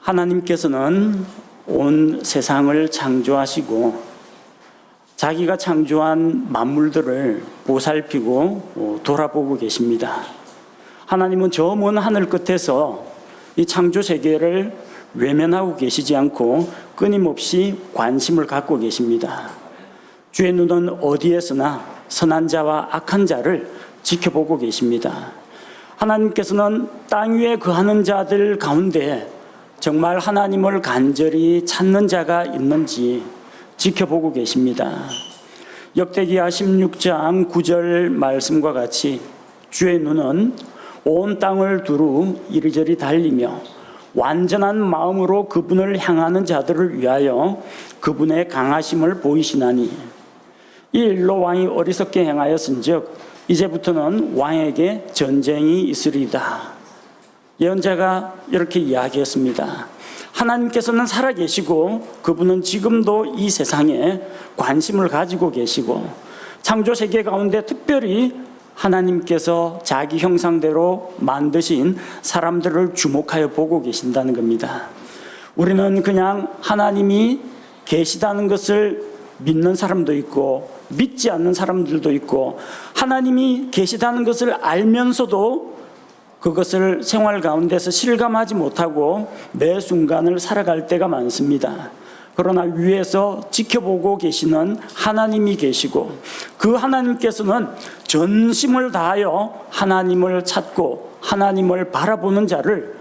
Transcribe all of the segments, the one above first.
하나님께서는 온 세상을 창조하시고 자기가 창조한 만물들을 보살피고 돌아보고 계십니다. 하나님은 저 먼 하늘 끝에서 이 창조 세계를 외면하고 계시지 않고 끊임없이 관심을 갖고 계십니다. 주의 눈은 어디에서나 선한 자와 악한 자를 지켜보고 계십니다. 하나님께서는 땅 위에 거하는 자들 가운데 정말 하나님을 간절히 찾는 자가 있는지 지켜보고 계십니다. 역대기하 16장 9절 말씀과 같이 주의 눈은 온 땅을 두루 이리저리 달리며 완전한 마음으로 그분을 향하는 자들을 위하여 그분의 강하심을 보이시나니 이 일로 왕이 어리석게 행하였은즉 이제부터는 왕에게 전쟁이 있으리이다. 예언자가 이렇게 이야기했습니다. 하나님께서는 살아계시고 그분은 지금도 이 세상에 관심을 가지고 계시고 창조 세계 가운데 특별히 하나님께서 자기 형상대로 만드신 사람들을 주목하여 보고 계신다는 겁니다. 우리는 그냥 하나님이 계시다는 것을 믿는 사람도 있고 믿지 않는 사람들도 있고 하나님이 계시다는 것을 알면서도 그것을 생활 가운데서 실감하지 못하고 매 순간을 살아갈 때가 많습니다. 그러나 위에서 지켜보고 계시는 하나님이 계시고 그 하나님께서는 전심을 다하여 하나님을 찾고 하나님을 바라보는 자를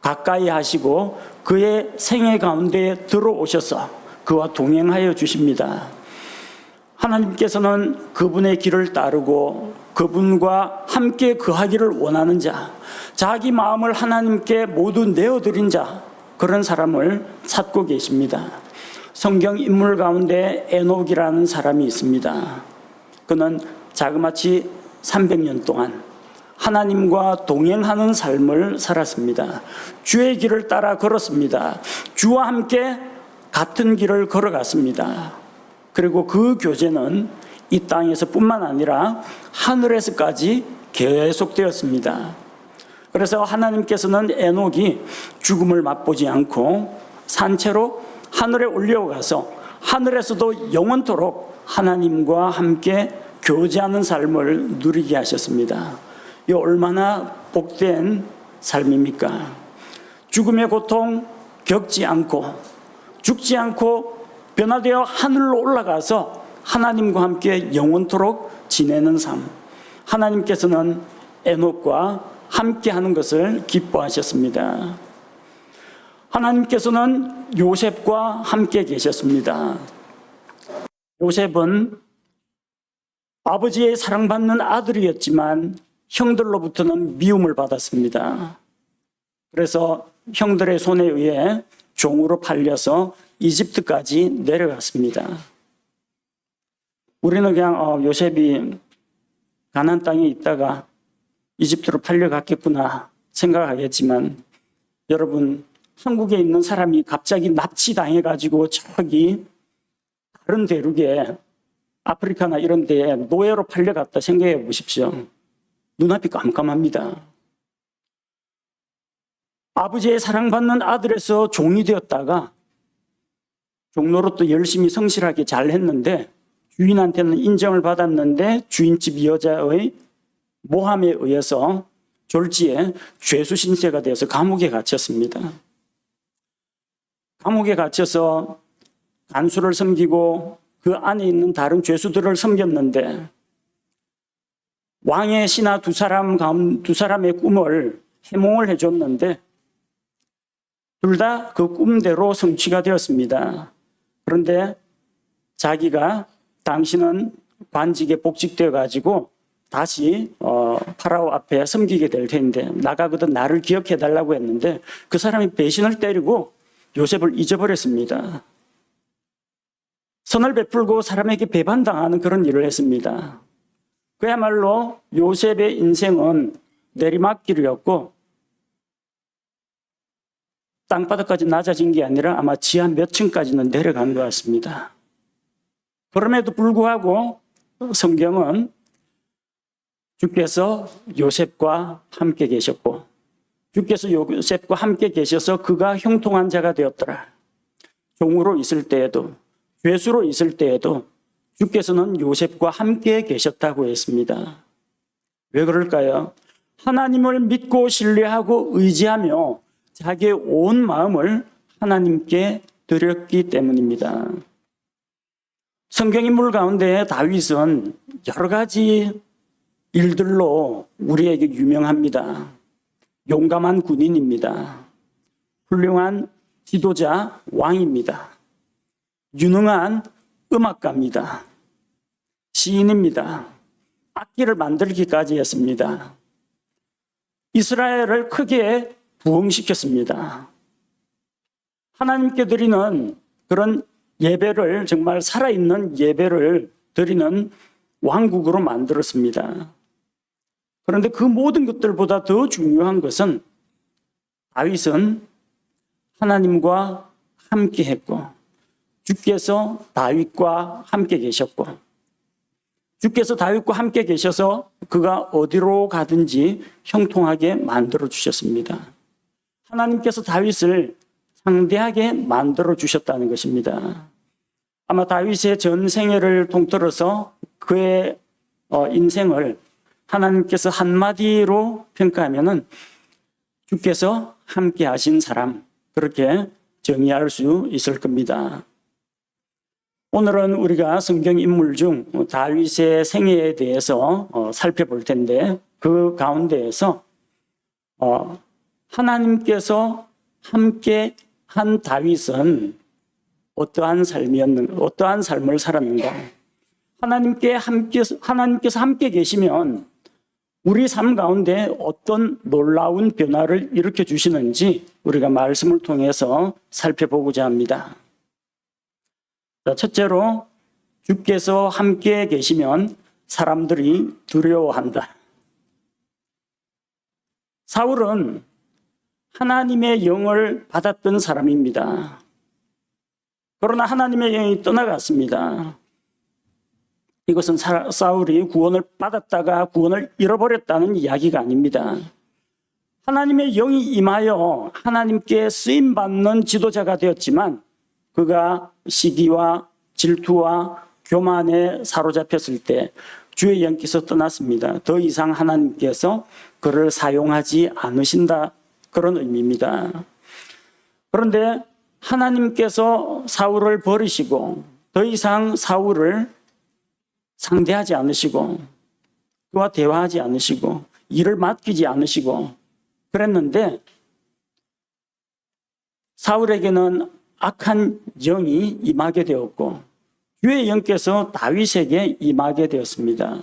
가까이 하시고 그의 생애 가운데 들어오셔서 그와 동행하여 주십니다. 하나님께서는 그분의 길을 따르고 그분과 함께 거하기를 원하는 자, 자기 마음을 하나님께 모두 내어드린 자, 그런 사람을 찾고 계십니다. 성경 인물 가운데 에녹이라는 사람이 있습니다. 그는 자그마치 300년 동안 하나님과 동행하는 삶을 살았습니다. 주의 길을 따라 걸었습니다. 주와 함께 같은 길을 걸어갔습니다. 그리고 그 교제는 이 땅에서 뿐만 아니라 하늘에서까지 계속되었습니다. 그래서 하나님께서는 에녹이 죽음을 맛보지 않고 산채로 하늘에 올려가서 하늘에서도 영원토록 하나님과 함께 교제하는 삶을 누리게 하셨습니다. 이 얼마나 복된 삶입니까? 죽음의 고통 겪지 않고 죽지 않고 변화되어 하늘로 올라가서 하나님과 함께 영원토록 지내는 삶. 하나님께서는 에녹과 함께 하는 것을 기뻐하셨습니다. 하나님께서는 요셉과 함께 계셨습니다. 요셉은 아버지의 사랑받는 아들이었지만 형들로부터는 미움을 받았습니다. 그래서 형들의 손에 의해 종으로 팔려서 이집트까지 내려갔습니다. 우리는 그냥 요셉이 가나안 땅에 있다가 이집트로 팔려갔겠구나 생각하겠지만 여러분, 한국에 있는 사람이 갑자기 납치당해가지고 저기 다른 대륙에 아프리카나 이런 데에 노예로 팔려갔다 생각해 보십시오. 눈앞이 깜깜합니다. 아버지의 사랑받는 아들에서 종이 되었다가 종로로또 열심히 성실하게 잘 했는데 주인한테는 인정을 받았는데 주인집 여자의 모함에 의해서 졸지에 죄수 신세가 되어서 감옥에 갇혔습니다. 감옥에 갇혀서 간수를 섬기고 그 안에 있는 다른 죄수들을 섬겼는데 왕의 신하 두 사람의 꿈을 해몽을 해줬는데 둘 다 그 꿈대로 성취가 되었습니다. 그런데 자기가 당신은 관직에 복직되어 가지고 다시 파라오 앞에 섬기게 될 텐데 나가거든 나를 기억해 달라고 했는데 그 사람이 배신을 때리고 요셉을 잊어버렸습니다. 선을 베풀고 사람에게 배반당하는 그런 일을 했습니다. 그야말로 요셉의 인생은 내리막길이었고 땅바닥까지 낮아진 게 아니라 아마 지하 몇 층까지는 내려간 것 같습니다. 그럼에도 불구하고 성경은 주께서 요셉과 함께 계셨고 주께서 요셉과 함께 계셔서 그가 형통한 자가 되었더라. 종으로 있을 때에도 죄수로 있을 때에도 주께서는 요셉과 함께 계셨다고 했습니다. 왜 그럴까요? 하나님을 믿고 신뢰하고 의지하며 자기의 온 마음을 하나님께 드렸기 때문입니다. 성경 인물 가운데 다윗은 여러 가지 일들로 우리에게 유명합니다. 용감한 군인입니다. 훌륭한 지도자 왕입니다. 유능한 음악가입니다. 시인입니다. 악기를 만들기까지 했습니다. 이스라엘을 크게 부흥시켰습니다. 하나님께 드리는 그런 예배를 정말 살아있는 예배를 드리는 왕국으로 만들었습니다. 그런데 그 모든 것들보다 더 중요한 것은 다윗은 하나님과 함께 했고 주께서 다윗과 함께 계셨고 주께서 다윗과 함께 계셔서 그가 어디로 가든지 형통하게 만들어 주셨습니다. 하나님께서 다윗을 상대하게 만들어 주셨다는 것입니다. 아마 다윗의 전 생애를 통틀어서 그의 인생을 하나님께서 한마디로 평가하면은 주께서 함께 하신 사람, 그렇게 정의할 수 있을 겁니다. 오늘은 우리가 성경 인물 중 다윗의 생애에 대해서 살펴볼 텐데 그 가운데에서 하나님께서 함께 한 다윗은 어떠한 삶을 살았는가? 하나님께서 함께 계시면 우리 삶 가운데 어떤 놀라운 변화를 일으켜 주시는지 우리가 말씀을 통해서 살펴보고자 합니다. 첫째로, 주께서 함께 계시면 사람들이 두려워한다. 사울은 하나님의 영을 받았던 사람입니다. 그러나 하나님의 영이 떠나갔습니다. 이것은 사울이 구원을 받았다가 구원을 잃어버렸다는 이야기가 아닙니다. 하나님의 영이 임하여 하나님께 쓰임받는 지도자가 되었지만 그가 시기와 질투와 교만에 사로잡혔을 때 주의 영께서 떠났습니다. 더 이상 하나님께서 그를 사용하지 않으신다, 그런 의미입니다. 그런데 하나님께서 사울을 버리시고 더 이상 사울을 상대하지 않으시고 그와 대화하지 않으시고 일을 맡기지 않으시고 그랬는데 사울에게는 악한 영이 임하게 되었고 주의 영께서 다윗에게 임하게 되었습니다.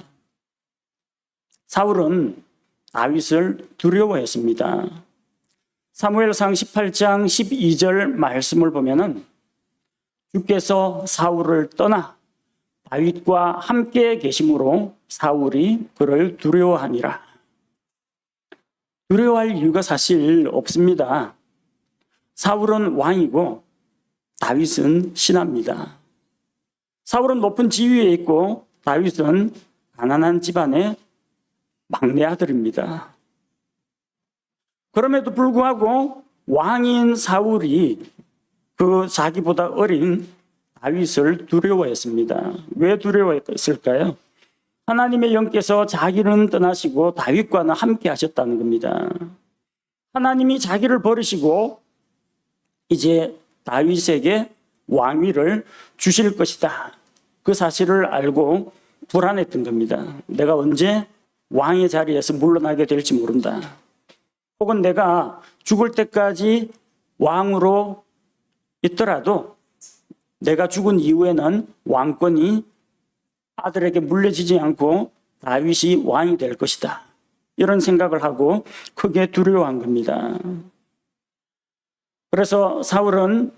사울은 다윗을 두려워했습니다. 사무엘상 18장 12절 말씀을 보면은 주께서 사울을 떠나 다윗과 함께 계심으로 사울이 그를 두려워하니라. 두려워할 이유가 사실 없습니다. 사울은 왕이고 다윗은 신하입니다. 사울은 높은 지위에 있고 다윗은 가난한 집안의 막내 아들입니다. 그럼에도 불구하고 왕인 사울이 그 자기보다 어린 다윗을 두려워했습니다. 왜 두려워했을까요? 하나님의 영께서 자기는 떠나시고 다윗과는 함께 하셨다는 겁니다. 하나님이 자기를 버리시고 이제 다윗에게 왕위를 주실 것이다. 그 사실을 알고 불안했던 겁니다. 내가 언제 왕의 자리에서 물러나게 될지 모른다. 혹은 내가 죽을 때까지 왕으로 있더라도 내가 죽은 이후에는 왕권이 아들에게 물려지지 않고 다윗이 왕이 될 것이다. 이런 생각을 하고 크게 두려워한 겁니다. 그래서 사울은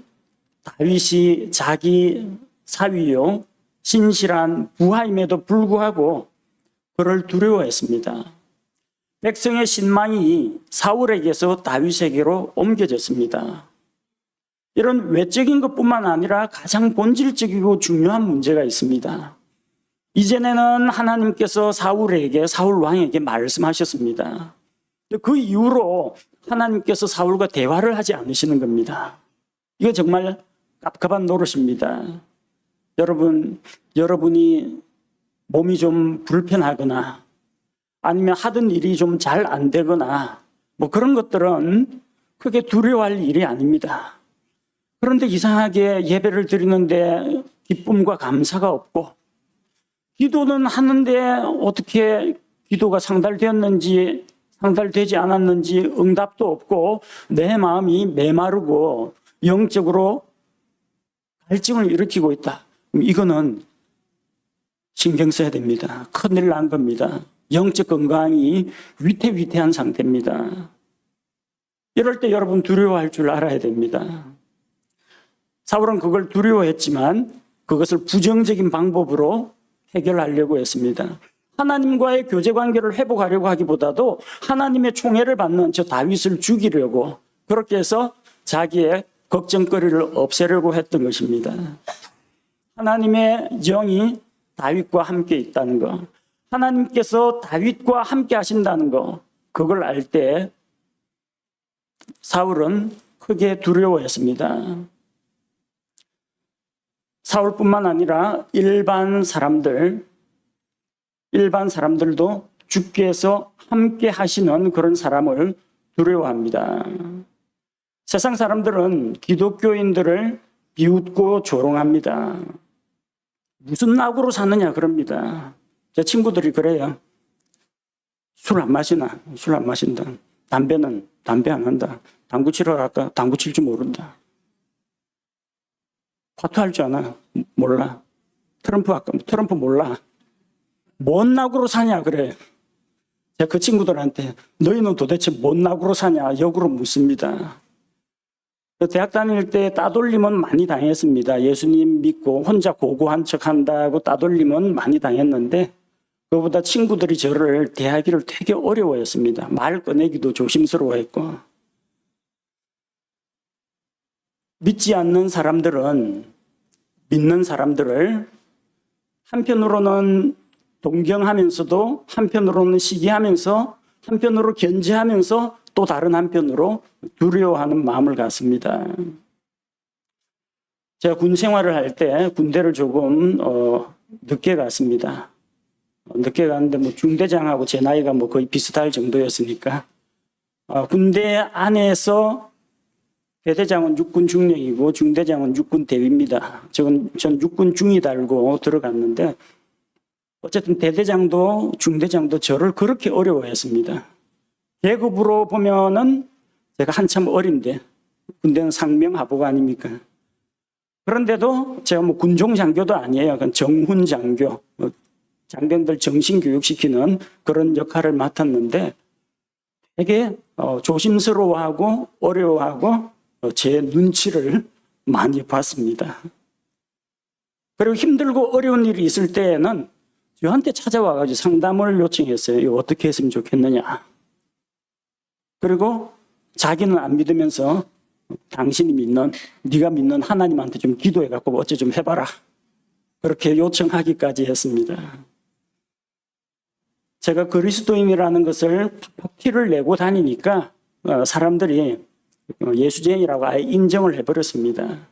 다윗이 자기 사위요 신실한 부하임에도 불구하고 그를 두려워했습니다. 백성의 신망이 사울에게서 다윗에게로 옮겨졌습니다. 이런 외적인 것뿐만 아니라 가장 본질적이고 중요한 문제가 있습니다. 이전에는 하나님께서 사울 왕에게 말씀하셨습니다. 그 이후로 하나님께서 사울과 대화를 하지 않으시는 겁니다. 이거 정말 깝깝한 노릇입니다. 여러분이 몸이 좀 불편하거나 아니면 하던 일이 좀 잘 안 되거나 뭐 그런 것들은 크게 두려워할 일이 아닙니다. 그런데 이상하게 예배를 드리는데 기쁨과 감사가 없고 기도는 하는데 어떻게 기도가 상달되었는지 상달되지 않았는지 응답도 없고 내 마음이 메마르고 영적으로 갈증을 일으키고 있다. 이거는 신경 써야 됩니다. 큰일 난 겁니다. 영적 건강이 위태위태한 상태입니다. 이럴 때 여러분 두려워할 줄 알아야 됩니다. 사울은 그걸 두려워했지만 그것을 부정적인 방법으로 해결하려고 했습니다. 하나님과의 교제 관계를 회복하려고 하기보다도 하나님의 총애를 받는 저 다윗을 죽이려고 그렇게 해서 자기의 걱정거리를 없애려고 했던 것입니다. 하나님의 영이 다윗과 함께 있다는 것, 하나님께서 다윗과 함께 하신다는 것, 그걸 알 때 사울은 크게 두려워했습니다. 사울뿐만 아니라 일반 사람들도 주께서 함께 하시는 그런 사람을 두려워합니다. 세상 사람들은 기독교인들을 비웃고 조롱합니다. 무슨 낙으로 사느냐 그럽니다. 제 친구들이 그래요. 술 안 마시나? 술 안 마신다. 담배는 담배 안 한다. 당구 치러 갈까? 당구 칠 줄 모른다. 파토 할 줄 아나? 몰라. 트럼프 할까? 트럼프 몰라. 뭔 낙으로 사냐 그래. 제가 그 친구들한테 너희는 도대체 뭔 낙으로 사냐 역으로 묻습니다. 대학 다닐 때 따돌림은 많이 당했습니다. 예수님 믿고 혼자 고고한 척 한다고 따돌림은 많이 당했는데 그보다 친구들이 저를 대하기를 되게 어려워했습니다. 말 꺼내기도 조심스러워했고. 믿지 않는 사람들은 믿는 사람들을 한편으로는 동경하면서도 한편으로는 시기하면서 한편으로 견제하면서 또 다른 한편으로 두려워하는 마음을 갖습니다. 제가 군 생활을 할 때 군대를 조금 늦게 갔습니다. 늦게 갔는데 뭐 중대장하고 제 나이가 뭐 거의 비슷할 정도였으니까 군대 안에서 대대장은 육군 중령이고 중대장은 육군 대위입니다. 전 육군 중위 달고 들어갔는데 어쨌든 대대장도 중대장도 저를 그렇게 어려워했습니다. 계급으로 보면은 제가 한참 어린데 군대는 상명하복 아닙니까? 그런데도 제가 뭐 군종 장교도 아니에요. 그건 정훈 장교, 장병들 정신 교육시키는 그런 역할을 맡았는데 되게 조심스러워하고 어려워하고 제 눈치를 많이 봤습니다. 그리고 힘들고 어려운 일이 있을 때에는 저한테 찾아와가지고 상담을 요청했어요. 이거 어떻게 했으면 좋겠느냐. 그리고 자기는 안 믿으면서 당신이 믿는, 네가 믿는 하나님한테 좀 기도해갖고 어째 좀 해봐라. 그렇게 요청하기까지 했습니다. 제가 그리스도인이라는 것을 팍팍 티를 내고 다니니까 사람들이 예수쟁이라고 아예 인정을 해버렸습니다.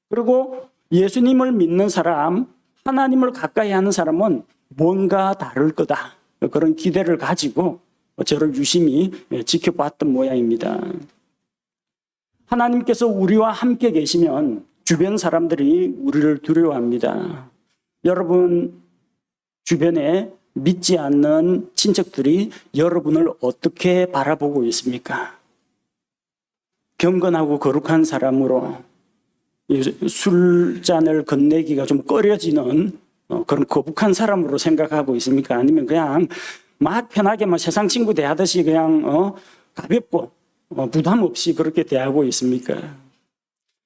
그리고 예수님을 믿는 사람, 하나님을 가까이 하는 사람은 뭔가 다를 거다. 그런 기대를 가지고 저를 유심히 지켜봤던 모양입니다. 하나님께서 우리와 함께 계시면 주변 사람들이 우리를 두려워합니다. 여러분 주변에 믿지 않는 친척들이 여러분을 어떻게 바라보고 있습니까? 경건하고 거룩한 사람으로 술잔을 건네기가 좀 꺼려지는 그런 거북한 사람으로 생각하고 있습니까? 아니면 그냥 막 편하게 막 세상 친구 대하듯이 그냥 가볍고 부담 없이 그렇게 대하고 있습니까?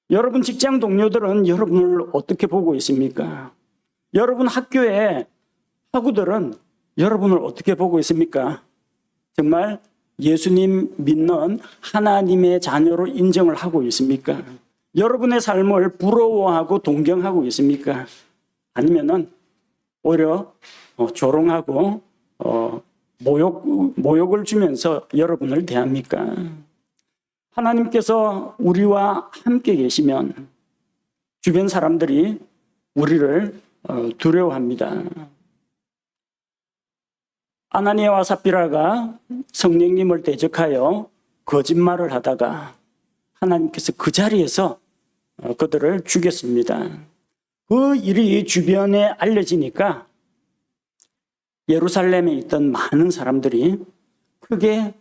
여러분 직장 동료들은 여러분을 어떻게 보고 있습니까? 여러분 학교의 학우들은 여러분을 어떻게 보고 있습니까? 정말 예수님 믿는 하나님의 자녀로 인정을 하고 있습니까? 여러분의 삶을 부러워하고 동경하고 있습니까? 아니면은 오히려 조롱하고 모욕을 주면서 여러분을 대합니까? 하나님께서 우리와 함께 계시면 주변 사람들이 우리를 두려워합니다. 아나니아와 삽비라가 성령님을 대적하여 거짓말을 하다가 하나님께서 그 자리에서 그들을 죽였습니다. 그 일이 주변에 알려지니까 예루살렘에 있던 많은 사람들이 크게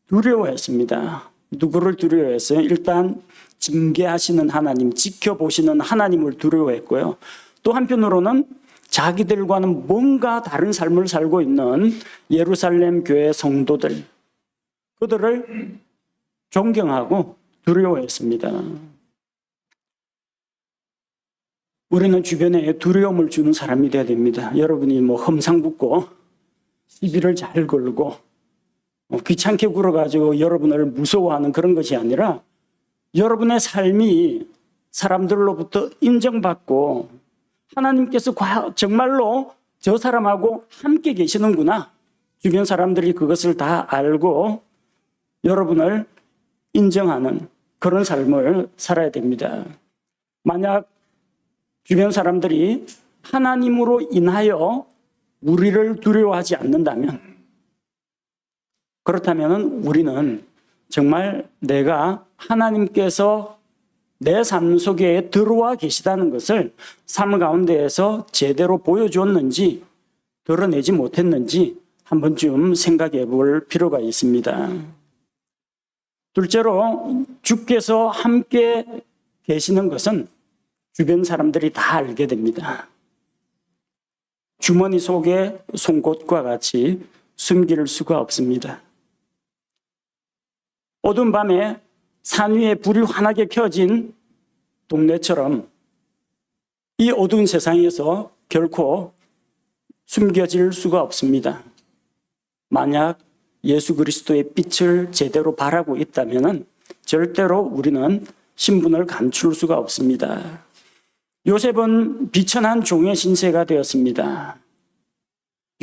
두려워했습니다. 누구를 두려워했어요? 일단 징계하시는 하나님, 지켜보시는 하나님을 두려워했고요. 또 한편으로는 자기들과는 뭔가 다른 삶을 살고 있는 예루살렘 교회 성도들, 그들을 존경하고 두려워했습니다. 우리는 주변에 두려움을 주는 사람이 되어야 됩니다. 여러분이 험상궂고 시비를 잘 걸고 귀찮게 굴어가지고 여러분을 무서워하는 그런 것이 아니라 여러분의 삶이 사람들로부터 인정받고 하나님께서 정말로 저 사람하고 함께 계시는구나. 주변 사람들이 그것을 다 알고 여러분을 인정하는 그런 삶을 살아야 됩니다. 만약 주변 사람들이 하나님으로 인하여 우리를 두려워하지 않는다면, 그렇다면 우리는 정말 내가 하나님께서 내 삶 속에 들어와 계시다는 것을 삶 가운데에서 제대로 보여주었는지 드러내지 못했는지 한 번쯤 생각해 볼 필요가 있습니다. 둘째로 주께서 함께 계시는 것은 주변 사람들이 다 알게 됩니다. 주머니 속에 송곳과 같이 숨길 수가 없습니다. 어두운 밤에 산 위에 불이 환하게 켜진 동네처럼 이 어두운 세상에서 결코 숨겨질 수가 없습니다. 만약 예수 그리스도의 빛을 제대로 바라고 있다면 절대로 우리는 신분을 감출 수가 없습니다. 요셉은 비천한 종의 신세가 되었습니다.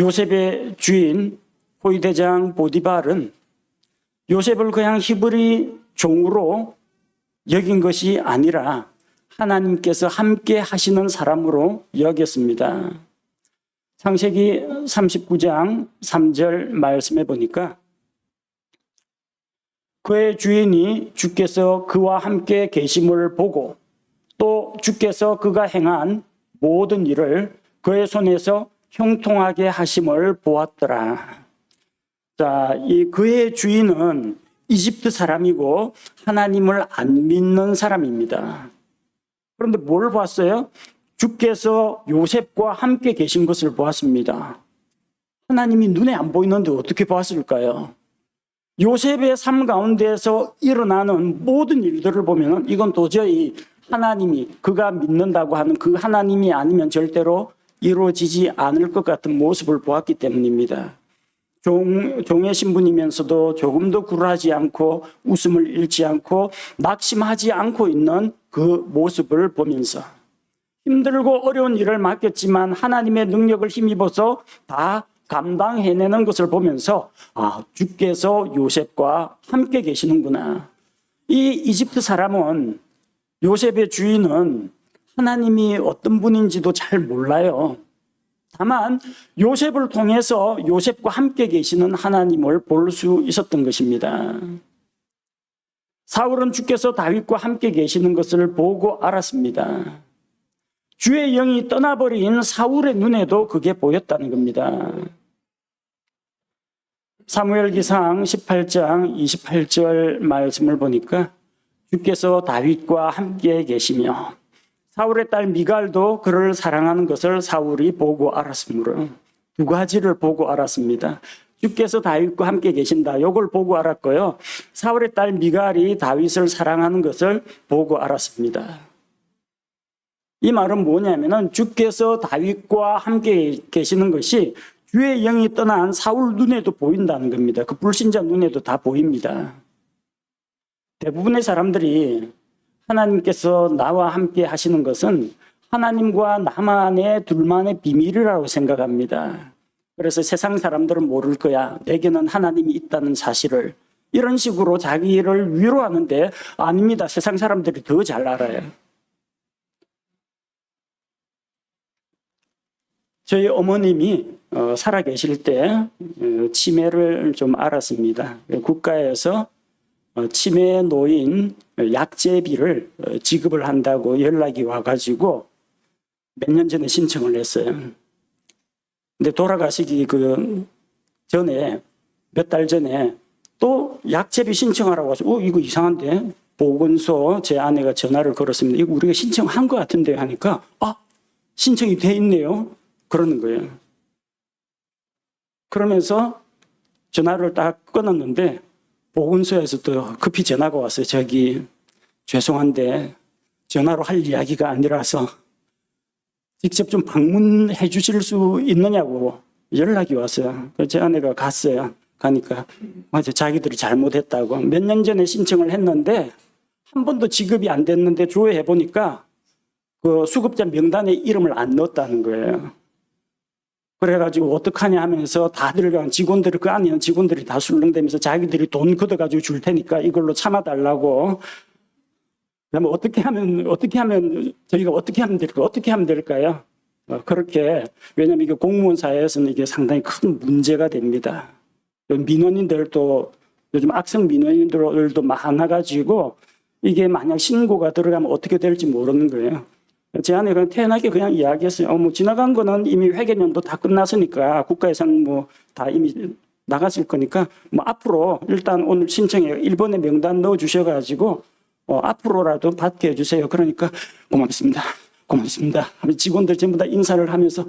요셉의 주인 호위대장 보디발은 요셉을 그냥 히브리 종으로 여긴 것이 아니라 하나님께서 함께 하시는 사람으로 여겼습니다. 창세기 39장 3절 말씀해 보니까 그의 주인이 주께서 그와 함께 계심을 보고 또 주께서 그가 행한 모든 일을 그의 손에서 형통하게 하심을 보았더라. 자, 이 그의 주인은 이집트 사람이고 하나님을 안 믿는 사람입니다. 그런데 뭘 봤어요? 주께서 요셉과 함께 계신 것을 보았습니다. 하나님이 눈에 안 보이는데 어떻게 보았을까요? 요셉의 삶 가운데에서 일어나는 모든 일들을 보면 이건 도저히 하나님이 그가 믿는다고 하는 그 하나님이 아니면 절대로 이루어지지 않을 것 같은 모습을 보았기 때문입니다. 종의 신분이면서도 조금도 굴하지 않고 웃음을 잃지 않고 낙심하지 않고 있는 그 모습을 보면서 힘들고 어려운 일을 맡겼지만 하나님의 능력을 힘입어서 다 감당해내는 것을 보면서 주께서 요셉과 함께 계시는구나. 이 이집트 사람은 요셉의 주인은 하나님이 어떤 분인지도 잘 몰라요. 다만 요셉을 통해서 요셉과 함께 계시는 하나님을 볼 수 있었던 것입니다. 사울은 주께서 다윗과 함께 계시는 것을 보고 알았습니다. 주의 영이 떠나버린 사울의 눈에도 그게 보였다는 겁니다. 사무엘기상 18장 28절 말씀을 보니까 주께서 다윗과 함께 계시며 사울의 딸 미갈도 그를 사랑하는 것을 사울이 보고 알았으므로 두 가지를 보고 알았습니다. 주께서 다윗과 함께 계신다. 이걸 보고 알았고요. 사울의 딸 미갈이 다윗을 사랑하는 것을 보고 알았습니다. 이 말은 뭐냐면은 주께서 다윗과 함께 계시는 것이 주의 영이 떠난 사울 눈에도 보인다는 겁니다. 그 불신자 눈에도 다 보입니다. 대부분의 사람들이 하나님께서 나와 함께 하시는 것은 하나님과 나만의 둘만의 비밀이라고 생각합니다. 그래서 세상 사람들은 모를 거야. 내게는 하나님이 있다는 사실을. 이런 식으로 자기를 위로하는데 아닙니다. 세상 사람들이 더 잘 알아요. 저희 어머님이 살아계실 때 치매를 좀 앓았습니다. 국가에서 치매 노인 약제비를 지급을 한다고 연락이 와가지고 몇 년 전에 신청을 했어요. 근데 돌아가시기 전에 몇 달 전에 또 약제비 신청하라고 해서 이거 이상한데 보건소 제 아내가 전화를 걸었습니다. 이거 우리가 신청한 것 같은데 하니까 신청이 돼 있네요. 그러는 거예요. 그러면서 전화를 딱 끊었는데 보건소에서 또 급히 전화가 왔어요. 저기 죄송한데 전화로 할 이야기가 아니라서 직접 좀 방문해 주실 수 있느냐고 연락이 왔어요. 제 아내가 갔어요. 가니까 맞아, 자기들이 잘못했다고. 몇 년 전에 신청을 했는데 한 번도 지급이 안 됐는데 조회해 보니까 그 수급자 명단에 이름을 안 넣었다는 거예요. 그래가지고 어떡하냐 하면서 다들 직원들이 그 안에 있는 직원들이 다 술렁대면서 자기들이 돈 걷어가지고 줄 테니까 이걸로 참아달라고. 그러면 어떻게 하면 저희가 어떻게 하면 될까요? 그렇게 왜냐하면 이게 공무원 사회에서는 이게 상당히 큰 문제가 됩니다. 민원인들도 요즘 악성 민원인들도 많아가지고 이게 만약 신고가 들어가면 어떻게 될지 모르는 거예요. 제 아내가 태연하게 그냥 이야기했어요. 뭐 지나간 거는 이미 회계년도 다 끝났으니까 국가 예산 뭐 다 이미 나갔을 거니까 뭐 앞으로 일단 오늘 신청해 1번에 명단 넣어 주셔가지고 앞으로라도 받게 해주세요. 그러니까 고맙습니다. 직원들 전부 다 인사를 하면서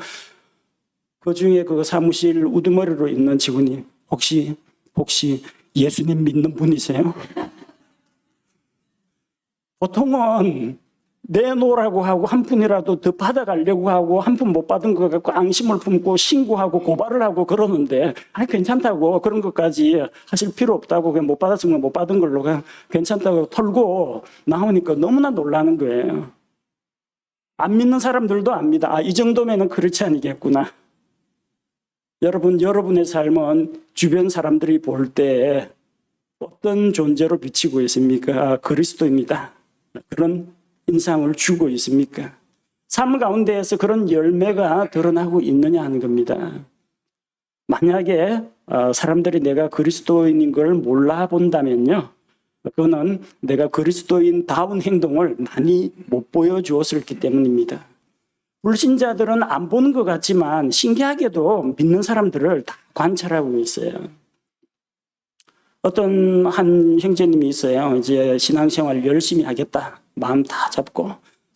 그 중에 그 사무실 우두머리로 있는 직원이 혹시 예수님 믿는 분이세요? 보통은 내놓으라고 하고 한 푼이라도 더 받아가려고 하고 한 푼 못 받은 거 갖고 앙심을 품고 신고하고 고발을 하고 그러는데 괜찮다고 그런 것까지 하실 필요 없다고 그냥 못 받았으면 못 받은 걸로 그냥 괜찮다고 털고 나오니까 너무나 놀라는 거예요. 안 믿는 사람들도 압니다. 이 정도면은 그렇지 아니겠구나. 여러분, 여러분의 삶은 주변 사람들이 볼 때 어떤 존재로 비치고 있습니까? 그리스도입니다. 그런 인상을 주고 있습니까? 삶 가운데에서 그런 열매가 드러나고 있느냐 하는 겁니다. 만약에 사람들이 내가 그리스도인인 걸 몰라본다면요, 그거는 내가 그리스도인다운 행동을 많이 못 보여주었기 때문입니다. 불신자들은 안 보는 것 같지만 신기하게도 믿는 사람들을 다 관찰하고 있어요. 어떤 한 형제님이 있어요. 이제 신앙생활 열심히 하겠다. 마음 다 잡고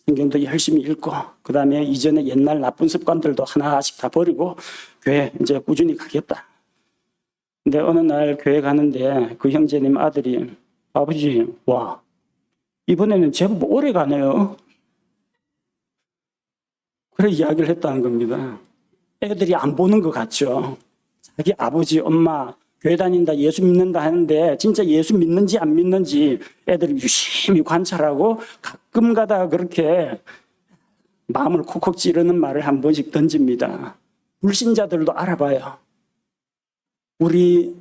성경도 열심히 읽고 그 다음에 이전에 옛날 나쁜 습관들도 하나씩 다 버리고 교회 이제 꾸준히 가겠다. 근데 어느 날 교회 가는데 그 형제님 아들이 아버지, 와, 이번에는 제법 오래 가네요. 그래 이야기를 했다는 겁니다. 애들이 안 보는 것 같죠. 자기 아버지, 엄마 교회 다닌다, 예수 믿는다 하는데 진짜 예수 믿는지 안 믿는지 애들이 유심히 관찰하고 가끔 가다 그렇게 마음을 콕콕 찌르는 말을 한 번씩 던집니다. 불신자들도 알아봐요. 우리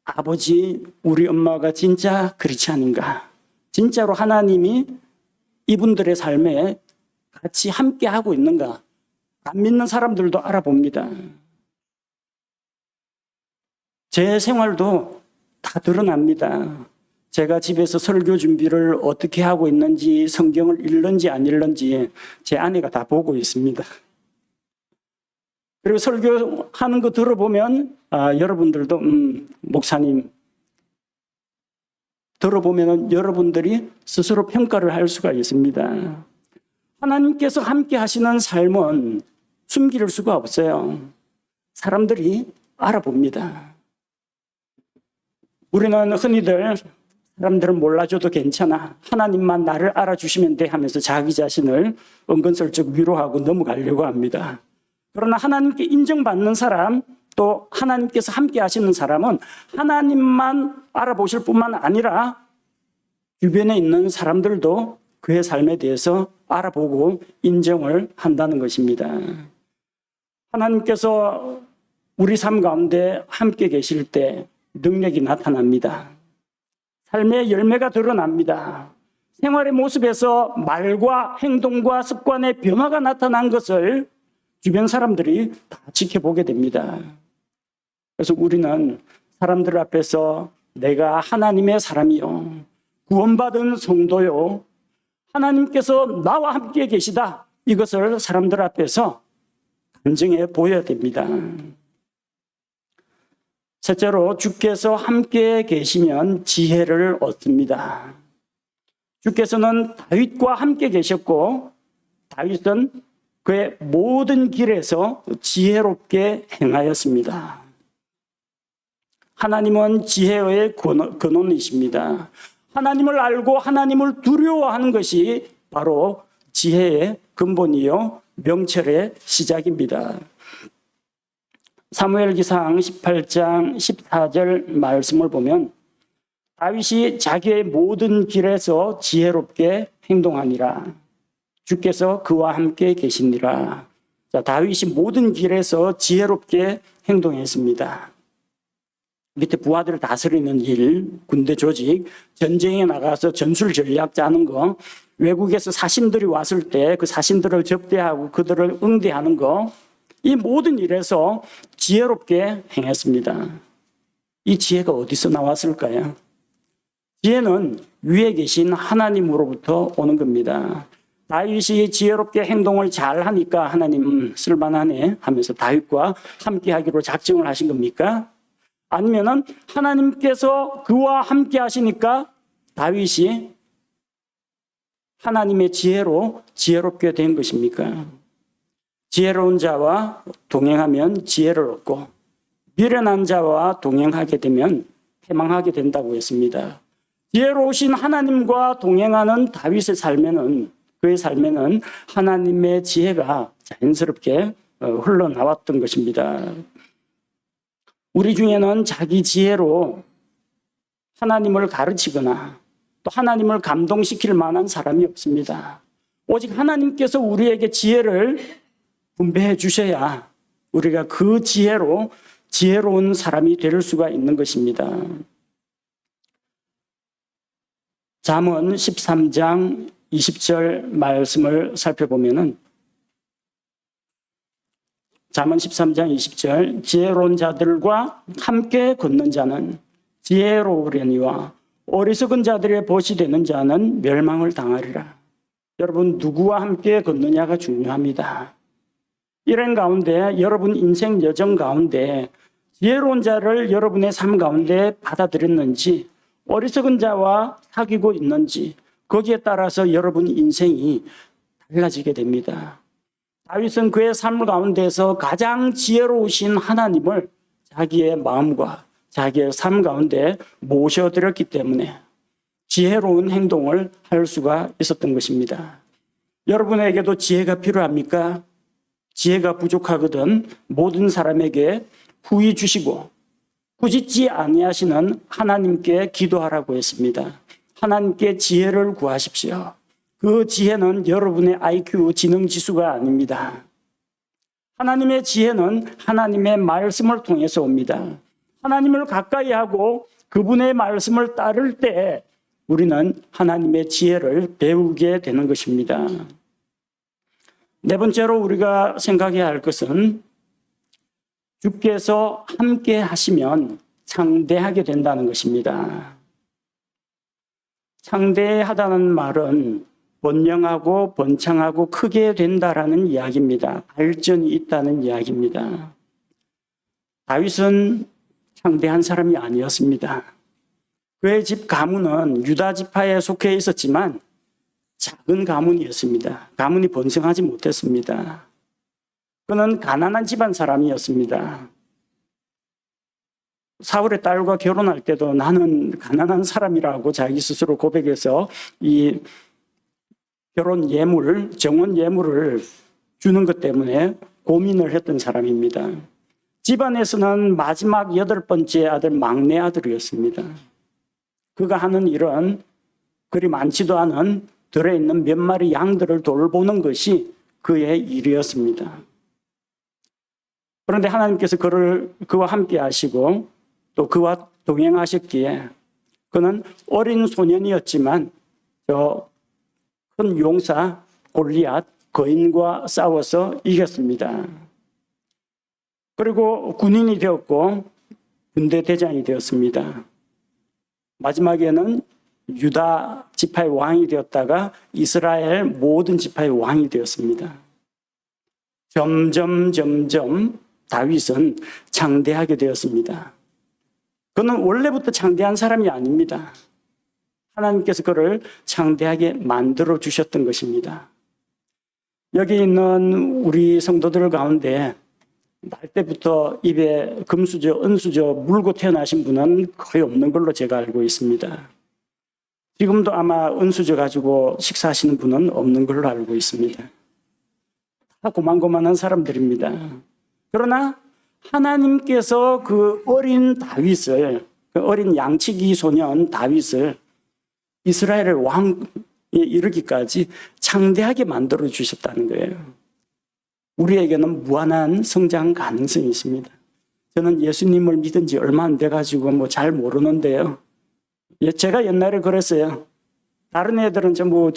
아버지, 우리 엄마가 진짜 그렇지 않은가? 진짜로 하나님이 이분들의 삶에 같이 함께 하고 있는가? 안 믿는 사람들도 알아봅니다. 제 생활도 다 드러납니다. 제가 집에서 설교 준비를 어떻게 하고 있는지, 성경을 읽는지 안 읽는지 제 아내가 다 보고 있습니다. 그리고 설교하는 거 들어보면 여러분들도 목사님 들어보면 여러분들이 스스로 평가를 할 수가 있습니다. 하나님께서 함께 하시는 삶은 숨길 수가 없어요. 사람들이 알아봅니다. 우리는 흔히들 사람들은 몰라줘도 괜찮아. 하나님만 나를 알아주시면 돼 하면서 자기 자신을 은근슬쩍 위로하고 넘어가려고 합니다. 그러나 하나님께 인정받는 사람, 또 하나님께서 함께 하시는 사람은 하나님만 알아보실 뿐만 아니라 주변에 있는 사람들도 그의 삶에 대해서 알아보고 인정을 한다는 것입니다. 하나님께서 우리 삶 가운데 함께 계실 때 능력이 나타납니다. 삶의 열매가 드러납니다. 생활의 모습에서 말과 행동과 습관의 변화가 나타난 것을 주변 사람들이 다 지켜보게 됩니다. 그래서 우리는 사람들 앞에서 내가 하나님의 사람이요, 구원받은 성도요, 하나님께서 나와 함께 계시다, 이것을 사람들 앞에서 간증해 보여야 됩니다. 셋째로, 주께서 함께 계시면 지혜를 얻습니다. 주께서는 다윗과 함께 계셨고 다윗은 그의 모든 길에서 지혜롭게 행하였습니다. 하나님은 지혜의 근원이십니다. 하나님을 알고 하나님을 두려워하는 것이 바로 지혜의 근본이요 명철의 시작입니다. 사무엘기상 18장 14절 말씀을 보면 다윗이 자기의 모든 길에서 지혜롭게 행동하니라. 주께서 그와 함께 계시니라. 자, 다윗이 모든 길에서 지혜롭게 행동했습니다. 밑에 부하들을 다스리는 일, 군대 조직, 전쟁에 나가서 전술 전략 짜는 거, 외국에서 사신들이 왔을 때 그 사신들을 접대하고 그들을 응대하는 거, 이 모든 일에서 지혜롭게 행했습니다. 이 지혜가 어디서 나왔을까요? 지혜는 위에 계신 하나님으로부터 오는 겁니다. 다윗이 지혜롭게 행동을 잘 하니까 하나님 쓸만하네 하면서 다윗과 함께 하기로 작정을 하신 겁니까? 아니면은 하나님께서 그와 함께 하시니까 다윗이 하나님의 지혜로 지혜롭게 된 것입니까? 지혜로운 자와 동행하면 지혜를 얻고 미련한 자와 동행하게 되면 패망하게 된다고 했습니다. 지혜로우신 하나님과 동행하는 다윗의 삶에는, 그의 삶에는 하나님의 지혜가 자연스럽게 흘러나왔던 것입니다. 우리 중에는 자기 지혜로 하나님을 가르치거나 또 하나님을 감동시킬 만한 사람이 없습니다. 오직 하나님께서 우리에게 지혜를 분배해 주셔야 우리가 그 지혜로 지혜로운 사람이 될 수가 있는 것입니다. 잠언 13장 20절 말씀을 살펴보면은 잠언 13장 20절 지혜로운 자들과 함께 걷는 자는 지혜로우려니와 어리석은 자들의 벗이 되는 자는 멸망을 당하리라. 여러분, 누구와 함께 걷느냐가 중요합니다. 이런 가운데 여러분 인생 여정 가운데 지혜로운 자를 여러분의 삶 가운데 받아들였는지, 어리석은 자와 사귀고 있는지, 거기에 따라서 여러분 인생이 달라지게 됩니다. 다윗은 그의 삶 가운데서 가장 지혜로우신 하나님을 자기의 마음과 자기의 삶 가운데 모셔드렸기 때문에 지혜로운 행동을 할 수가 있었던 것입니다. 여러분에게도 지혜가 필요합니까? 지혜가 부족하거든 모든 사람에게 후히 주시고 꾸짖지 아니하시는 하나님께 기도하라고 했습니다. 하나님께 지혜를 구하십시오. 그 지혜는 여러분의 IQ 지능 지수가 아닙니다. 하나님의 지혜는 하나님의 말씀을 통해서 옵니다. 하나님을 가까이 하고 그분의 말씀을 따를 때 우리는 하나님의 지혜를 배우게 되는 것입니다. 네 번째로 우리가 생각해야 할 것은 주께서 함께 하시면 창대하게 된다는 것입니다. 창대하다는 말은 번영하고 번창하고 크게 된다라는 이야기입니다. 발전이 있다는 이야기입니다. 다윗은 창대한 사람이 아니었습니다. 그의 집 가문은 유다 지파에 속해 있었지만 작은 가문이었습니다. 가문이 번성하지 못했습니다. 그는 가난한 집안 사람이었습니다. 사울의 딸과 결혼할 때도 나는 가난한 사람이라고 자기 스스로 고백해서 이 결혼 예물, 정원 예물을 주는 것 때문에 고민을 했던 사람입니다. 집안에서는 마지막 8번째 아들, 막내 아들이었습니다. 그가 하는 일은 그리 많지도 않은 들에 있는 몇 마리 양들을 돌보는 것이 그의 일이었습니다. 그런데 하나님께서 그와 함께 하시고 또 그와 동행하셨기에 그는 어린 소년이었지만 저 큰 용사 골리앗 거인과 싸워서 이겼습니다. 그리고 군인이 되었고 군대 대장이 되었습니다. 마지막에는 유다 지파의 왕이 되었다가 이스라엘 모든 지파의 왕이 되었습니다. 점점 다윗은 창대하게 되었습니다. 그는 원래부터 창대한 사람이 아닙니다. 하나님께서 그를 창대하게 만들어 주셨던 것입니다. 여기 있는 우리 성도들 가운데 날 때부터 입에 금수저, 은수저 물고 태어나신 분은 거의 없는 걸로 제가 알고 있습니다. 지금도 아마 은수저 가지고 식사하시는 분은 없는 걸로 알고 있습니다. 다 고만고만한 사람들입니다. 그러나 하나님께서 그 어린 다윗을, 그 어린 양치기 소년 다윗을 이스라엘의 왕에 이르기까지 창대하게 만들어 주셨다는 거예요. 우리에게는 무한한 성장 가능성이 있습니다. 저는 예수님을 믿은 지 얼마 안 돼가지고 잘 모르는데요. 제가 옛날에 그랬어요. 다른 애들은 전부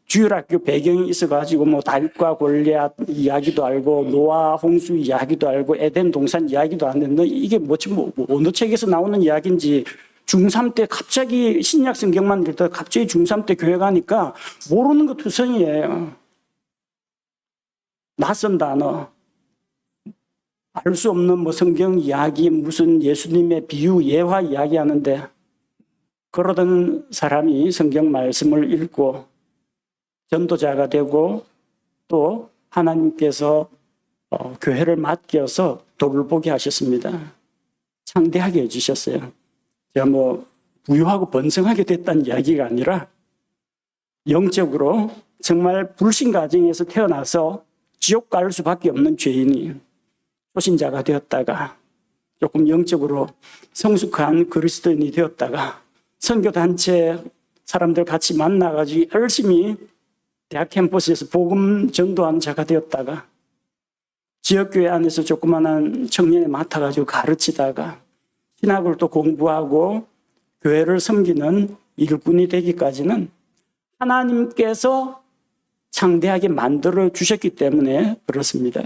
주일학교 배경이 있어가지고 다윗과 골리앗 이야기도 알고 노아 홍수 이야기도 알고 에덴 동산 이야기도 아는데 이게 어느 책에서 나오는 이야기인지 중3 때 갑자기 신약 성경만 읽다가 갑자기 중3 때 교회 가니까 모르는 거 투성이에요. 낯선 단어, 알 수 없는 성경 이야기, 무슨 예수님의 비유, 예화 이야기 하는데 그러던 사람이 성경 말씀을 읽고 전도자가 되고 또 하나님께서 교회를 맡겨서 돌보게 하셨습니다. 창대하게 해주셨어요. 제가 부유하고 번성하게 됐다는 이야기가 아니라 영적으로 정말 불신 가정에서 태어나서 지옥 갈 수밖에 없는 죄인이 초신자가 되었다가 조금 영적으로 성숙한 그리스도인이 되었다가 선교단체 사람들 같이 만나가지고 열심히 대학 캠퍼스에서 복음 전도하는 자가 되었다가 지역교회 안에서 조그마한 청년에 맡아가지고 가르치다가 신학을 또 공부하고 교회를 섬기는 일꾼이 되기까지는 하나님께서 창대하게 만들어 주셨기 때문에 그렇습니다.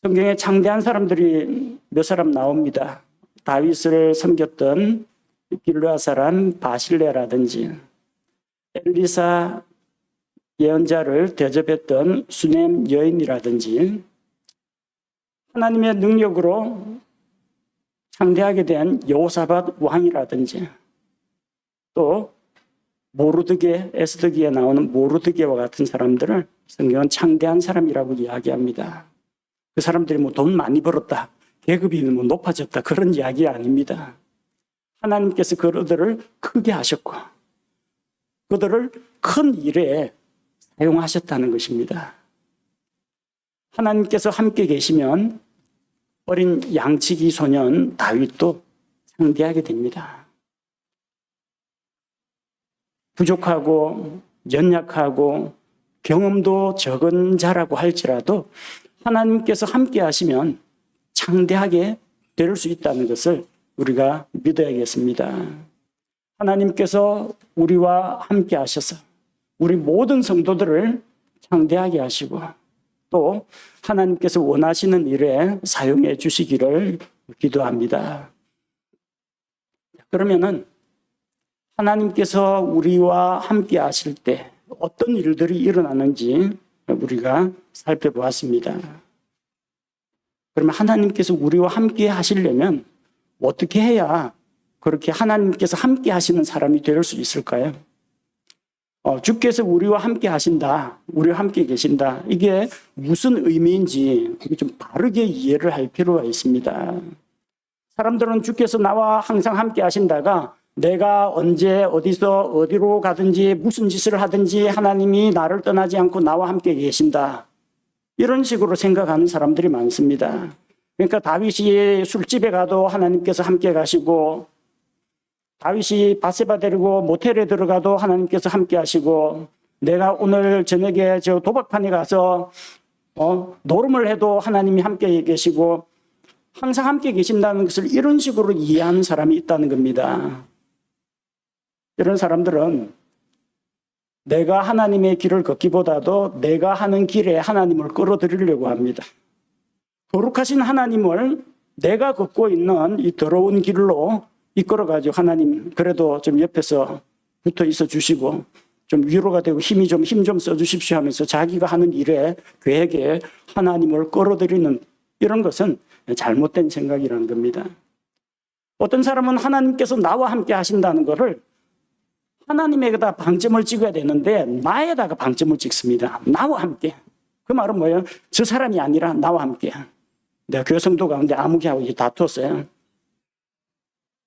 성경에 창대한 사람들이 몇 사람 나옵니다. 다윗을 섬겼던 길르앗 사람 바실레라든지 엘리사 예언자를 대접했던 수넴 여인이라든지 하나님의 능력으로 창대하게 된 여호사밧 왕이라든지 또 모르드게, 에스더기에 나오는 모르드게와 같은 사람들을 성경은 창대한 사람이라고 이야기합니다. 그 사람들이 돈 많이 벌었다, 계급이 높아졌다 그런 이야기 아닙니다. 하나님께서 그들을 크게 하셨고 그들을 큰 일에 사용하셨다는 것입니다. 하나님께서 함께 계시면 어린 양치기 소년 다윗도 창대하게 됩니다. 부족하고 연약하고 경험도 적은 자라고 할지라도 하나님께서 함께 하시면 창대하게 될 수 있다는 것을 우리가 믿어야겠습니다. 하나님께서 우리와 함께 하셔서 우리 모든 성도들을 창대하게 하시고 또 하나님께서 원하시는 일에 사용해 주시기를 기도합니다. 그러면은 하나님께서 우리와 함께 하실 때 어떤 일들이 일어나는지 우리가 살펴보았습니다. 그러면 하나님께서 우리와 함께 하시려면 어떻게 해야 그렇게 하나님께서 함께 하시는 사람이 될 수 있을까요? 주께서 우리와 함께 하신다, 우리와 함께 계신다, 이게 무슨 의미인지 좀 바르게 이해를 할 필요가 있습니다. 사람들은 주께서 나와 항상 함께 하신다가 내가 언제 어디서 어디로 가든지 무슨 짓을 하든지 하나님이 나를 떠나지 않고 나와 함께 계신다, 이런 식으로 생각하는 사람들이 많습니다. 그러니까 다윗이 술집에 가도 하나님께서 함께 가시고 다윗이 바세바 데리고 모텔에 들어가도 하나님께서 함께 하시고 내가 오늘 저녁에 도박판에 가서 노름을 해도 하나님이 함께 계시고 항상 함께 계신다는 것을 이런 식으로 이해하는 사람이 있다는 겁니다. 이런 사람들은 내가 하나님의 길을 걷기보다도 내가 하는 길에 하나님을 끌어들이려고 합니다. 거룩하신 하나님을 내가 걷고 있는 이 더러운 길로 이끌어가지고 하나님 그래도 좀 옆에서 붙어 있어 주시고 좀 위로가 되고 힘 좀 써주십시오 하면서 자기가 하는 일에 계획에 하나님을 끌어들이는 이런 것은 잘못된 생각이라는 겁니다. 어떤 사람은 하나님께서 나와 함께 하신다는 것을 하나님에게다 방점을 찍어야 되는데 나에다가 방점을 찍습니다. 나와 함께. 그 말은 뭐예요? 저 사람이 아니라 나와 함께. 내가 교회 성도 가운데 아무개하고 다투었어요.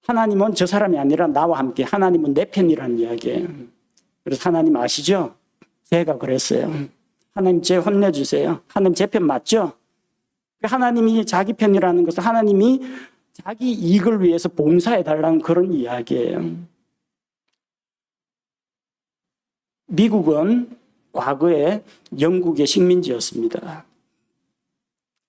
하나님은 저 사람이 아니라 나와 함께. 하나님은 내 편이라는 이야기예요. 그래서 하나님 아시죠? 제가 그랬어요. 하나님 제 혼내주세요. 하나님 제 편 맞죠? 하나님이 자기 편이라는 것은 하나님이 자기 이익을 위해서 봉사해달라는 그런 이야기예요. 미국은 과거에 영국의 식민지였습니다.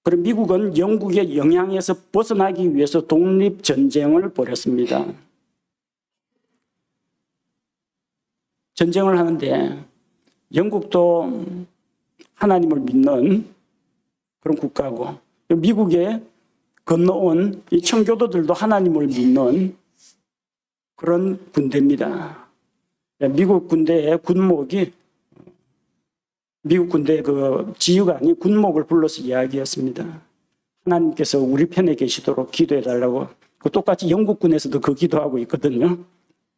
그리고 미국은 영국의 영향에서 벗어나기 위해서 독립전쟁을 벌였습니다. 전쟁을 하는데 영국도 하나님을 믿는 그런 국가고 미국에 건너온 이 청교도들도 하나님을 믿는 그런 군대입니다. 미국 군대의 군목이 미국 군대의 그 지휘관이 군목을 불러서 이야기했습니다. 하나님께서 우리 편에 계시도록 기도해달라고. 똑같이 영국군에서도 그 기도하고 있거든요.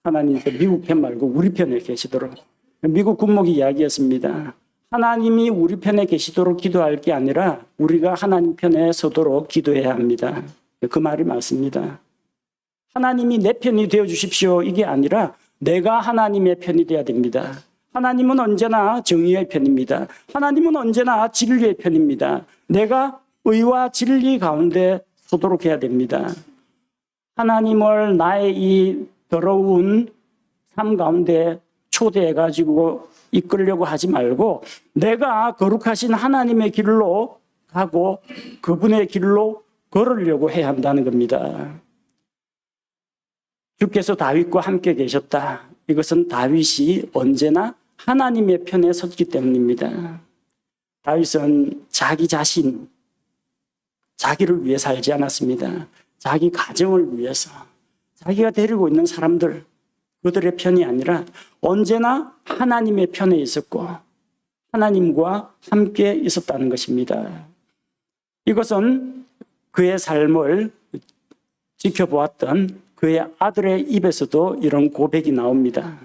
하나님께서 미국 편 말고 우리 편에 계시도록. 미국 군목이 이야기했습니다. 하나님이 우리 편에 계시도록 기도할 게 아니라 우리가 하나님 편에 서도록 기도해야 합니다. 그 말이 맞습니다. 하나님이 내 편이 되어주십시오. 이게 아니라 내가 하나님의 편이 되어야 됩니다. 하나님은 언제나 정의의 편입니다. 하나님은 언제나 진리의 편입니다. 내가 의와 진리 가운데 서도록 해야 됩니다. 하나님을 나의 이 더러운 삶 가운데 초대해가지고 이끌려고 하지 말고 내가 거룩하신 하나님의 길로 가고 그분의 길로 걸으려고 해야 한다는 겁니다. 주께서 다윗과 함께 계셨다. 이것은 다윗이 언제나 하나님의 편에 섰기 때문입니다. 다윗은 자기 자신, 자기를 위해 살지 않았습니다. 자기 가정을 위해서, 자기가 데리고 있는 사람들, 그들의 편이 아니라 언제나 하나님의 편에 있었고 하나님과 함께 있었다는 것입니다. 이것은 그의 삶을 지켜보았던 그의 아들의 입에서도 이런 고백이 나옵니다.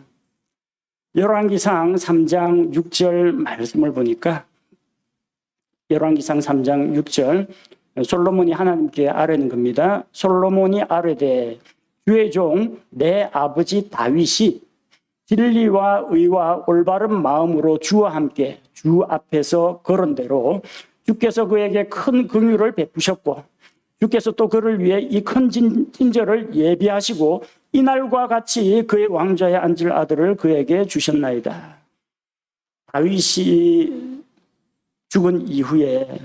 열왕기상 3장 6절 말씀을 보니까 열왕기상 3장 6절 솔로몬이 하나님께 아뢰는 겁니다. 솔로몬이 아뢰되 주의 종 내 아버지 다윗이 진리와 의와 올바른 마음으로 주와 함께 주 앞에서 걸은 대로 주께서 그에게 큰 긍휼을 베푸셨고 주께서 또 그를 위해 이 큰 진저를 예비하시고 이날과 같이 그의 왕좌에 앉을 아들을 그에게 주셨나이다. 다윗이 죽은 이후에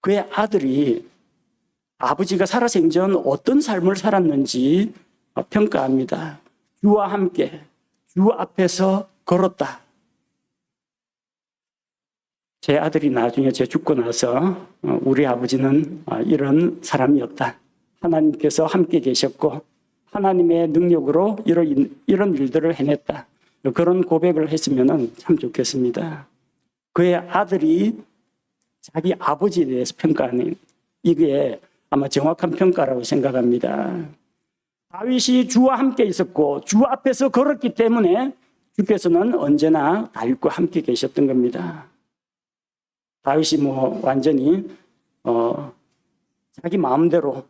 그의 아들이 아버지가 살아생전 어떤 삶을 살았는지 평가합니다. 주와 함께 주 앞에서 걸었다. 제 아들이 나중에 제 죽고 나서 우리 아버지는 이런 사람이었다. 하나님께서 함께 계셨고 하나님의 능력으로 이런 일들을 해냈다. 그런 고백을 했으면 참 좋겠습니다. 그의 아들이 자기 아버지에 대해서 평가하는 이게 아마 정확한 평가라고 생각합니다. 다윗이 주와 함께 있었고 주 앞에서 걸었기 때문에 주께서는 언제나 다윗과 함께 계셨던 겁니다. 다윗이 완전히 자기 마음대로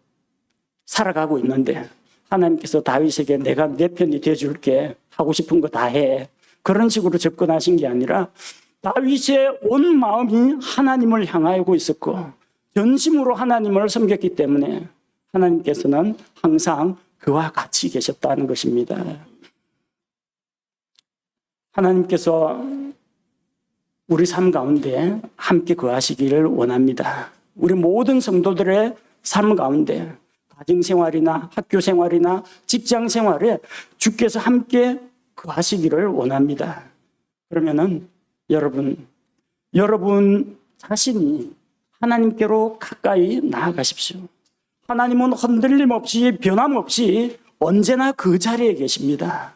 살아가고 있는데 하나님께서 다윗에게 내가 내 편이 되어줄게 하고 싶은 거 다 해. 그런 식으로 접근하신 게 아니라 다윗의 온 마음이 하나님을 향하고 있었고 전심으로 하나님을 섬겼기 때문에 하나님께서는 항상 그와 같이 계셨다는 것입니다. 하나님께서 우리 삶 가운데 함께 거하시기를 원합니다. 우리 모든 성도들의 삶 가운데 가정생활이나 학교생활이나 직장생활에 주께서 함께 거하시기를 원합니다. 그러면은 여러분 자신이 하나님께로 가까이 나아가십시오. 하나님은 흔들림 없이 변함없이 언제나 그 자리에 계십니다.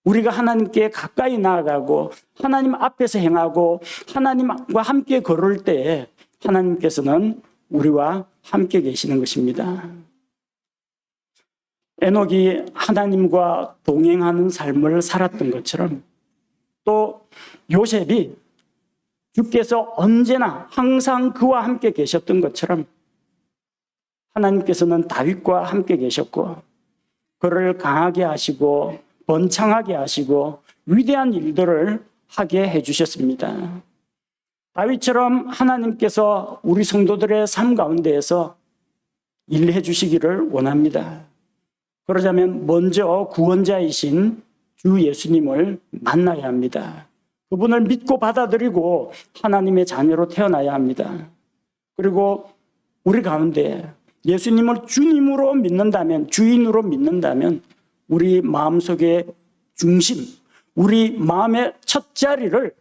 우리가 하나님께 가까이 나아가고 하나님 앞에서 행하고 하나님과 함께 걸을 때 하나님께서는 우리와 함께 계시는 것입니다. 에녹이 하나님과 동행하는 삶을 살았던 것처럼 또 요셉이 주께서 언제나 항상 그와 함께 계셨던 것처럼 하나님께서는 다윗과 함께 계셨고 그를 강하게 하시고 번창하게 하시고 위대한 일들을 하게 해주셨습니다. 다윗처럼 하나님께서 우리 성도들의 삶 가운데에서 일해 주시기를 원합니다. 그러자면 먼저 구원자이신 주 예수님을 만나야 합니다. 그분을 믿고 받아들이고 하나님의 자녀로 태어나야 합니다. 그리고 우리 가운데 예수님을 주님으로 믿는다면, 주인으로 믿는다면 우리 마음속의 중심, 우리 마음의 첫 자리를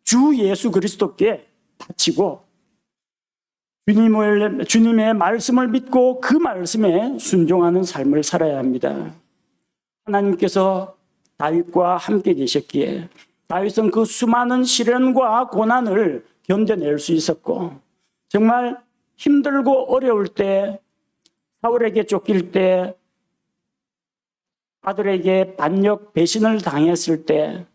주 예수 그리스도께 바치고 주님의 말씀을 믿고 그 말씀에 순종하는 삶을 살아야 합니다. 하나님께서 다윗과 함께 계셨기에 다윗은 그 수많은 시련과 고난을 견뎌낼 수 있었고 정말 힘들고 어려울 때 사울에게 쫓길 때 아들에게 반역 배신을 당했을 때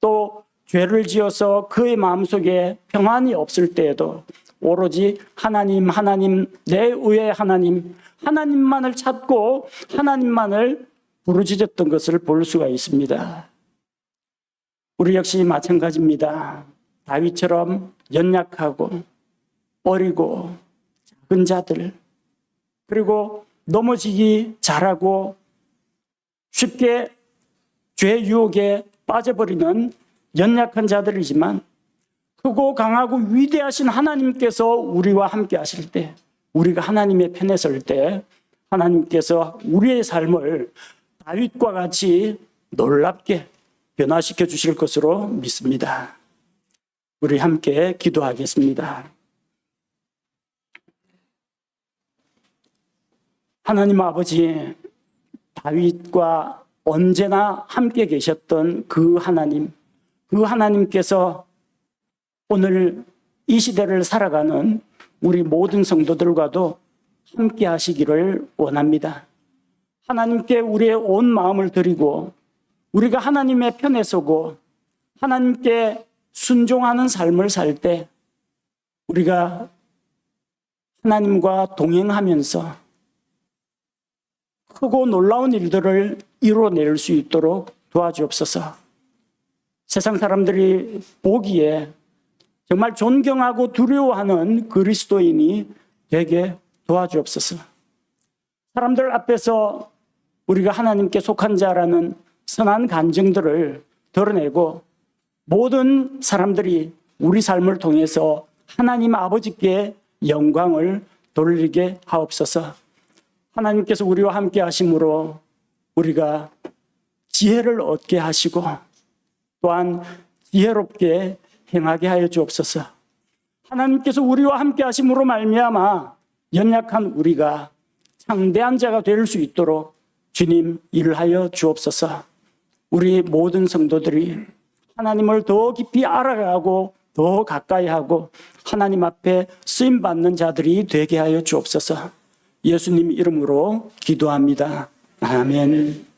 또 죄를 지어서 그의 마음속에 평안이 없을 때에도 오로지 하나님 내 의의 하나님만을 찾고 하나님만을 부르짖었던 것을 볼 수가 있습니다. 우리 역시 마찬가지입니다. 다윗처럼 연약하고 어리고 작은 자들 그리고 넘어지기 잘하고 쉽게 죄 유혹에 빠져버리는 연약한 자들이지만 크고 강하고 위대하신 하나님께서 우리와 함께 하실 때 우리가 하나님의 편에 설 때 하나님께서 우리의 삶을 다윗과 같이 놀랍게 변화시켜 주실 것으로 믿습니다. 우리 함께 기도하겠습니다. 하나님 아버지, 다윗과 언제나 함께 계셨던 그 하나님께서 오늘 이 시대를 살아가는 우리 모든 성도들과도 함께 하시기를 원합니다. 하나님께 우리의 온 마음을 드리고 우리가 하나님의 편에 서고 하나님께 순종하는 삶을 살 때 우리가 하나님과 동행하면서 크고 놀라운 일들을 이루어낼 수 있도록 도와주옵소서. 세상 사람들이 보기에 정말 존경하고 두려워하는 그리스도인이 되게 도와주옵소서. 사람들 앞에서 우리가 하나님께 속한 자라는 선한 간증들을 드러내고 모든 사람들이 우리 삶을 통해서 하나님 아버지께 영광을 돌리게 하옵소서. 하나님께서 우리와 함께 하심으로 우리가 지혜를 얻게 하시고 또한 지혜롭게 행하게 하여 주옵소서. 하나님께서 우리와 함께 하심으로 말미암아 연약한 우리가 창대한 자가 될 수 있도록 주님 일하여 주옵소서. 우리 모든 성도들이 하나님을 더 깊이 알아가고 더 가까이 하고 하나님 앞에 쓰임받는 자들이 되게 하여 주옵소서. 예수님 이름으로 기도합니다. 아멘.